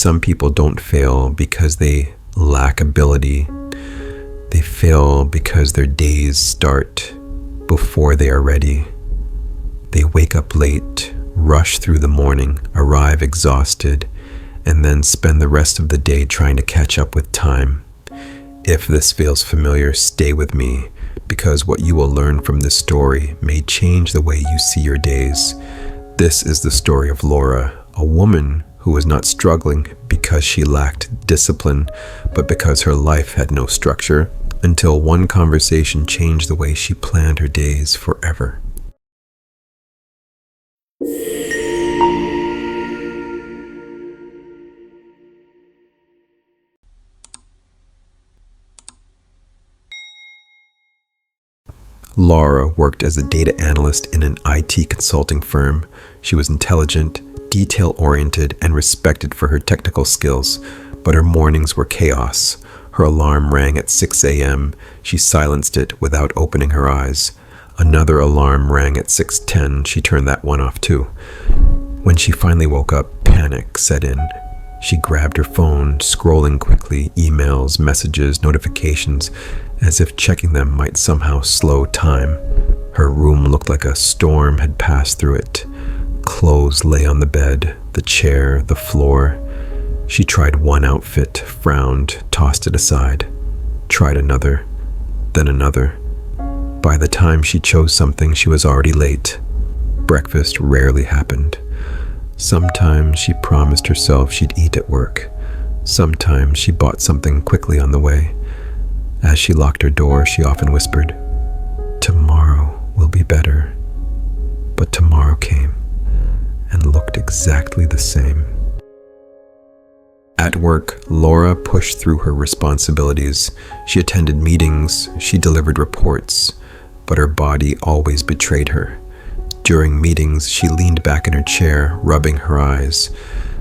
Some people don't fail because they lack ability. They fail because their days start before they are ready. They wake up late, rush through the morning, arrive exhausted, and then spend the rest of the day trying to catch up with time. If this feels familiar, stay with me, because what you will learn from this story may change the way you see your days. This is the story of Laura, a woman who was not struggling because she lacked discipline, but because her life had no structure, until one conversation changed the way she planned her days forever. Laura worked as a data analyst in an IT consulting firm. She was intelligent, detail-oriented, and respected for her technical skills, but her mornings were chaos. Her alarm rang at 6 a.m. She silenced it without opening her eyes. Another alarm rang at 6:10. She turned that one off too. When she finally woke up, panic set in. She grabbed her phone, scrolling quickly, emails, messages, notifications, as if checking them might somehow slow time. Her room looked like a storm had passed through it. Clothes lay on the bed, the chair, the floor. She tried one outfit, frowned, tossed it aside. Tried another, then another. By the time she chose something, she was already late. Breakfast rarely happened. Sometimes she promised herself she'd eat at work. Sometimes she bought something quickly on the way. As she locked her door, she often whispered, "Tomorrow will be better." But tomorrow came and looked exactly the same. At work, Laura pushed through her responsibilities. She attended meetings, she delivered reports, but her body always betrayed her. During meetings, she leaned back in her chair, rubbing her eyes.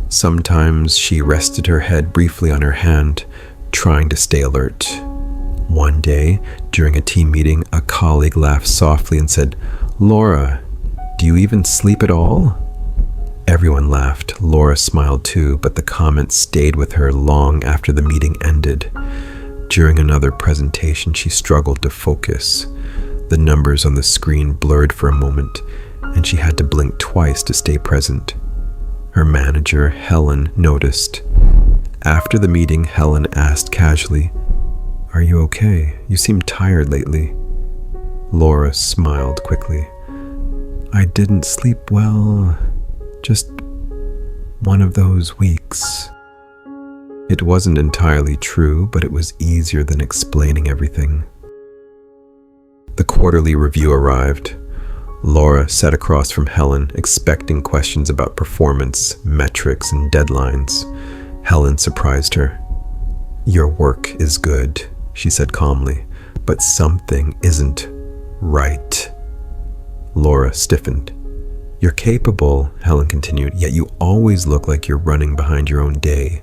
Sometimes she rested her head briefly on her hand, trying to stay alert. One day, during a team meeting, a colleague laughed softly and said, "Laura, do you even sleep at all?" Everyone laughed. Laura smiled too, but the comment stayed with her long after the meeting ended. During another presentation, she struggled to focus. The numbers on the screen blurred for a moment, and she had to blink twice to stay present. Her manager, Helen, noticed. After the meeting, Helen asked casually, "Are you okay? You seem tired lately." Laura smiled quickly. "I didn't sleep well. Just one of those weeks." It wasn't entirely true, but it was easier than explaining everything. The quarterly review arrived. Laura sat across from Helen, expecting questions about performance, metrics, and deadlines. Helen surprised her. "Your work is good," she said calmly, "but something isn't right." Laura stiffened. "You're capable," Helen continued, "yet you always look like you're running behind your own day."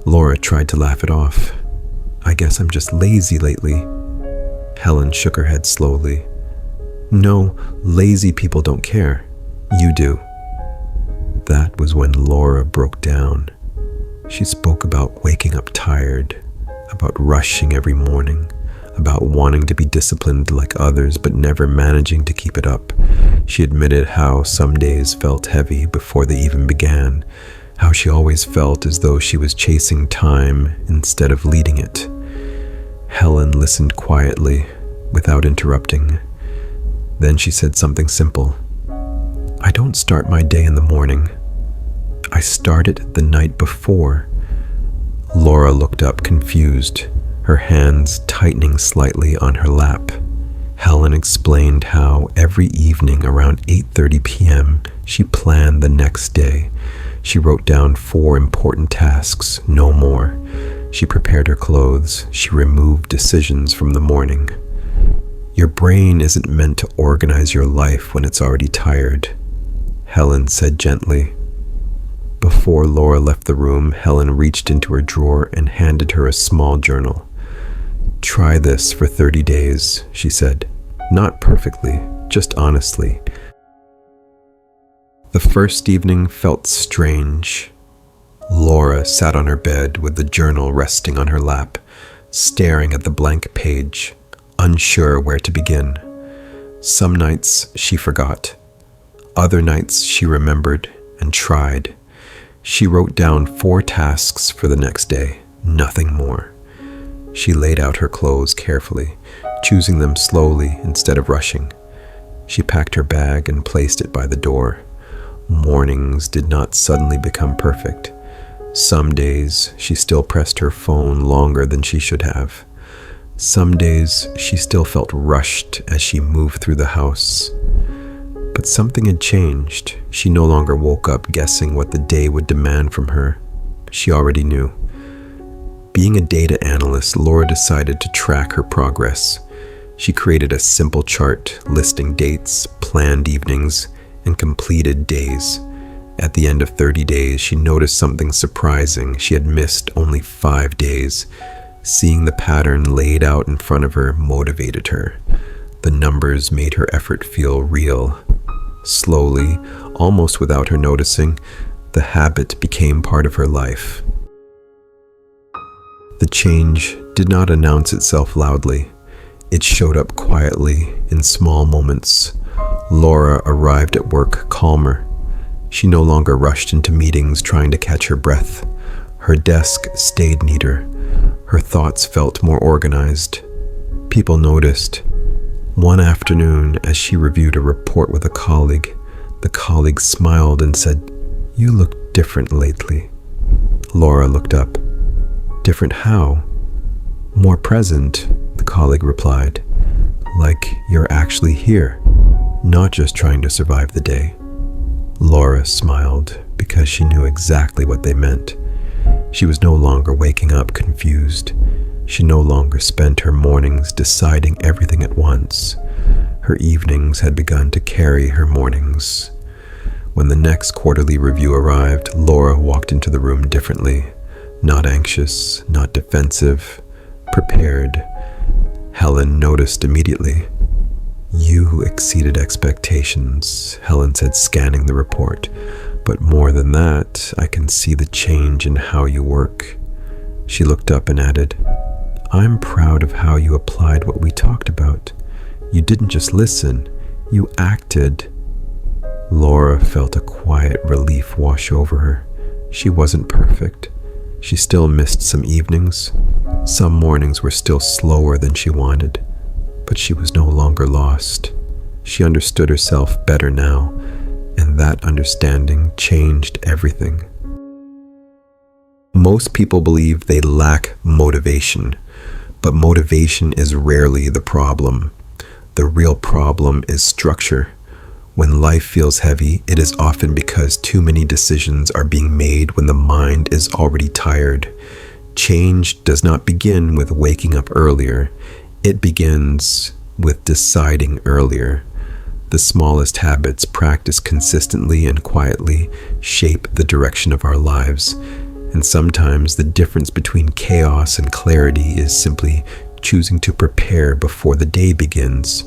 Laura tried to laugh it off. "I guess I'm just lazy lately." Helen shook her head slowly. "No, lazy people don't care. You do." That was when Laura broke down. She spoke about waking up tired, about rushing every morning, about wanting to be disciplined like others but never managing to keep it up. She admitted how some days felt heavy before they even began, how she always felt as though she was chasing time instead of leading it. Helen listened quietly, without interrupting. Then she said something simple. "I don't start my day in the morning. I start it the night before." Laura looked up confused, her hands tightening slightly on her lap. Helen explained how every evening around 8:30 p.m. she planned the next day. She wrote down 4 important tasks, no more. She prepared her clothes. She removed decisions from the morning. "Your brain isn't meant to organize your life when it's already tired," Helen said gently. Before Laura left the room, Helen reached into her drawer and handed her a small journal. "Try this for 30 days, she said. "Not perfectly, just honestly." The first evening felt strange. Laura sat on her bed with the journal resting on her lap, staring at the blank page, unsure where to begin. Some nights she forgot. Other nights she remembered and tried. She wrote down 4 tasks for the next day, nothing more. She laid out her clothes carefully, choosing them slowly instead of rushing. She packed her bag and placed it by the door. Mornings did not suddenly become perfect. Some days she still pressed her phone longer than she should have. Some days she still felt rushed as she moved through the house. But something had changed. She no longer woke up guessing what the day would demand from her. She already knew. Being a data analyst, Laura decided to track her progress. She created a simple chart listing dates, planned evenings, and completed days. At the end of 30 days, she noticed something surprising. She had missed only 5 days. Seeing the pattern laid out in front of her motivated her. The numbers made her effort feel real. Slowly, almost without her noticing, the habit became part of her life. The change did not announce itself loudly. It showed up quietly in small moments. Laura arrived at work calmer. She no longer rushed into meetings trying to catch her breath. Her desk stayed neater. Her thoughts felt more organized. People noticed. One afternoon, as she reviewed a report with a colleague, the colleague smiled and said, "You look different lately." Laura looked up. "Different how?" "More present," the colleague replied. "Like you're actually here, not just trying to survive the day." Laura smiled because she knew exactly what they meant. She was no longer waking up confused. She no longer spent her mornings deciding everything at once. Her evenings had begun to carry her mornings. When the next quarterly review arrived, Laura walked into the room differently. Not anxious, not defensive, prepared. Helen noticed immediately. "You exceeded expectations," Helen said, scanning the report. "But more than that, I can see the change in how you work." She looked up and added, "I'm proud of how you applied what we talked about. You didn't just listen, you acted." Laura felt a quiet relief wash over her. She wasn't perfect. She still missed some evenings. Some mornings were still slower than she wanted. But she was no longer lost. She understood herself better now, and that understanding changed everything. Most people believe they lack motivation, but motivation is rarely the problem. The real problem is structure. When life feels heavy, it is often because too many decisions are being made when the mind is already tired. Change does not begin with waking up earlier. It begins with deciding earlier. The smallest habits practiced consistently and quietly shape the direction of our lives. And sometimes the difference between chaos and clarity is simply choosing to prepare before the day begins.